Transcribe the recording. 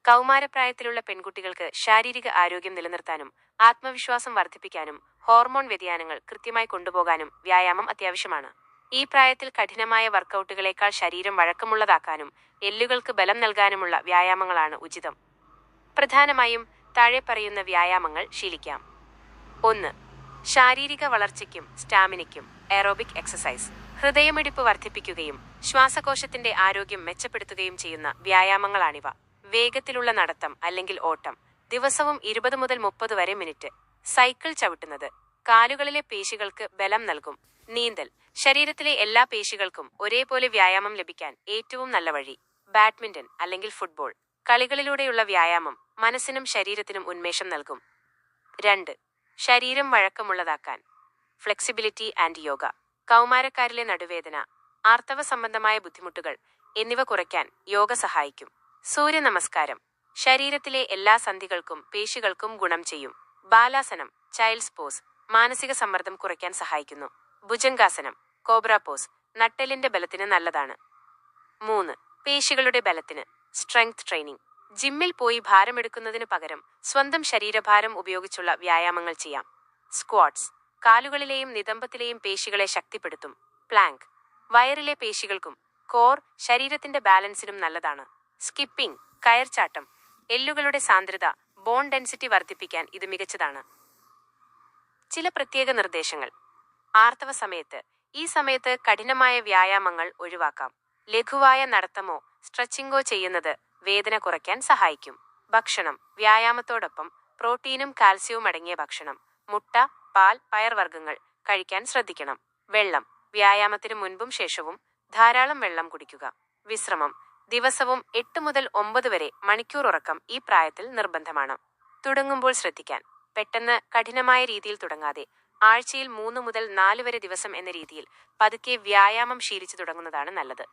കൗമാരപ്രായത്തിലുള്ള പെൺകുട്ടികൾക്ക് ശാരീരിക ആരോഗ്യം നിലനിർത്താനും ആത്മവിശ്വാസം വർദ്ധിപ്പിക്കാനും ഹോർമോൺ വ്യതിയാനങ്ങൾ കൃത്യമായി കൊണ്ടുപോകാനും വ്യായാമം അത്യാവശ്യമാണ്. ഈ പ്രായത്തിൽ കഠിനമായ വർക്കൗട്ടുകളേക്കാൾ ശരീരം വഴക്കമുള്ളതാക്കാനും എല്ലുകൾക്ക് ബലം നൽകാനുമുള്ള വ്യായാമങ്ങളാണ് ഉചിതം. പ്രധാനമായും താഴെ പറയുന്ന വ്യായാമങ്ങൾ ശീലിക്കാം. 1. ശാരീരിക വളർച്ചയ്ക്കും സ്റ്റാമിനയ്ക്കും എറോബിക് എക്സസൈസ്. ഹൃദയമിടിപ്പ് വർദ്ധിപ്പിക്കുകയും ശ്വാസകോശത്തിന്റെ ആരോഗ്യം മെച്ചപ്പെടുത്തുകയും ചെയ്യുന്ന വ്യായാമങ്ങളാണിവ. വേഗത്തിലുള്ള നടത്തം അല്ലെങ്കിൽ ഓട്ടം, ദിവസവും 20 മുതൽ 30 വരെ മിനിറ്റ്. സൈക്കിൾ ചവിട്ടുന്നത് കാലുകളിലെ പേശികൾക്ക് ബലം നൽകും. നീന്തൽ ശരീരത്തിലെ എല്ലാ പേശികൾക്കും ഒരേപോലെ വ്യായാമം ലഭിക്കാൻ ഏറ്റവും നല്ല വഴി. ബാഡ്മിന്റൺ അല്ലെങ്കിൽ ഫുട്ബോൾ കളികളിലൂടെയുള്ള വ്യായാമം മനസ്സിനും ശരീരത്തിനും ഉന്മേഷം നൽകും. 2. ശരീരം വഴക്കമുള്ളതാക്കാൻ ഫ്ലെക്സിബിലിറ്റി ആൻഡ് യോഗ. കൗമാരക്കാരിലെ നടുവേദന, ആർത്തവ സംബന്ധമായ ബുദ്ധിമുട്ടുകൾ എന്നിവ കുറയ്ക്കാൻ യോഗ സഹായിക്കും. സൂര്യനമസ്കാരം ശരീരത്തിലെ എല്ലാ സന്ധികൾക്കും പേശികൾക്കും ഗുണം ചെയ്യും. ബാലാസനം ചൈൽഡ്സ് പോസ് മാനസിക സമ്മർദ്ദം കുറയ്ക്കാൻ സഹായിക്കുന്നു. ഭുജംഗാസനം കോബ്ര പോസ് നട്ടെല്ലിന്റെ ബലത്തിന് നല്ലതാണ്. 3. പേശികളുടെ ബലത്തിന് സ്ട്രെങ്ത് ട്രെയിനിങ്. ജിമ്മിൽ പോയി ഭാരമെടുക്കുന്നതിനു പകരം സ്വന്തം ശരീരഭാരം ഉപയോഗിച്ചുള്ള വ്യായാമങ്ങൾ ചെയ്യാം. സ്ക്വാട്സ് കാലുകളിലെയും നിതംബത്തിലെയും പേശികളെ ശക്തിപ്പെടുത്തും. പ്ലാങ്ക് വയറിലെ പേശികൾക്കും കോർ ശരീരത്തിന്റെ ബാലൻസിനും നല്ലതാണ്. സ്കിപ്പിംഗ് കയർച്ചാട്ടം എല്ലുകളുടെ സാന്ദ്രത ബോൺ ഡെൻസിറ്റി വർദ്ധിപ്പിക്കാൻ ഇത് മികച്ചതാണ്. ചില പ്രത്യേക നിർദ്ദേശങ്ങൾ. ആർത്തവ സമയത്ത് ഈ സമയത്ത് കഠിനമായ വ്യായാമങ്ങൾ ഒഴിവാക്കാം. ലഘുവായ നടത്തമോ സ്ട്രെച്ചിങ്ങോ ചെയ്യുന്നത് വേദന കുറയ്ക്കാൻ സഹായിക്കും. ഭക്ഷണം വ്യായാമത്തോടൊപ്പം പ്രോട്ടീനും കാൽസ്യവും അടങ്ങിയ ഭക്ഷണം, മുട്ട, പാൽ, പയർവർഗ്ഗങ്ങൾ കഴിക്കാൻ ശ്രദ്ധിക്കണം. വെള്ളം വ്യായാമത്തിന് മുൻപും ശേഷവും ധാരാളം വെള്ളം കുടിക്കുക. വിശ്രമം ദിവസവും 8 മുതൽ 9 വരെ മണിക്കൂർ ഉറക്കം ഈ പ്രായത്തിൽ നിർബന്ധമാണ്. തുടങ്ങുമ്പോൾ ശ്രദ്ധിക്കാൻ പെട്ടെന്ന് കഠിനമായ രീതിയിൽ തുടങ്ങാതെ ആഴ്ചയിൽ 3 മുതൽ 4 വരെ ദിവസം എന്ന രീതിയിൽ പതുക്കെ വ്യായാമം ശീലിച്ചു തുടങ്ങുന്നതാണ് നല്ലത്.